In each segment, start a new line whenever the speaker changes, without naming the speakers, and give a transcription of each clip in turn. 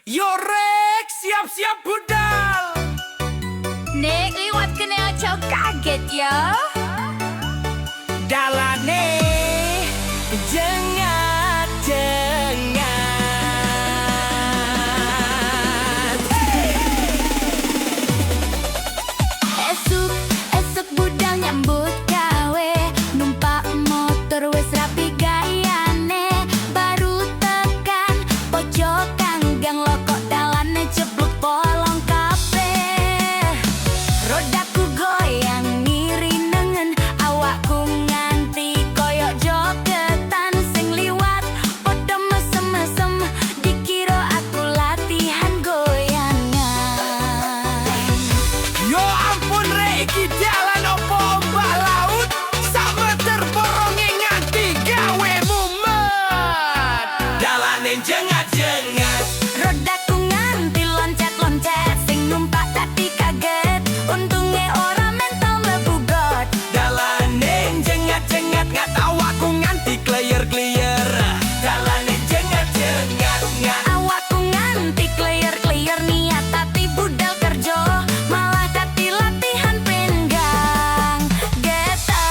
Yorek, siap-siap budal.
Nek liwat kene aja kaget ya.
Dalane jengat-jengat.
Esuk budal nyambut gawe, numpak motor wis rapi gayane, baru tekan pojok kanggang lokok dalane jeblok bolong kabeh. Rodaku goyang ngiri nengen, awakku nganti koyok jogetan, sing liwat podo mesem-mesem, dikira aku latihan goyangan.
Yo ampun re, iki dalan opo ombak laut, sak meter boronge nganti gawe mumet. Dalane jengat-jengat.
Rodaku nganti loncat-loncat, sing numpak tadi kaget, untunge ora mental mlebu got.
Dalane jengat-jengat, ngat awakku nganti kleyer-kleyer. Dalane jengat-jengat, ngat.
Awakku nganti kleyer-kleyer, niat tapi budal kerja, malah tadi latihan pinggang getar.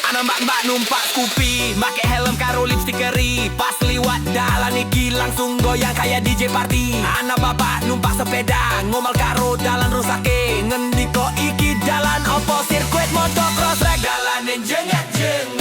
Ana mbak-mbak numpak Scoopy, make helm karo lipstick keri. Pas liwat dalan iki langsung goyang kayak DJ party. Ana bapak numpak sepeda, ngomel karo dalan rusake. Ngendiko iki dalan opo sirkuit motocross rek. Dalane jengat-jengat.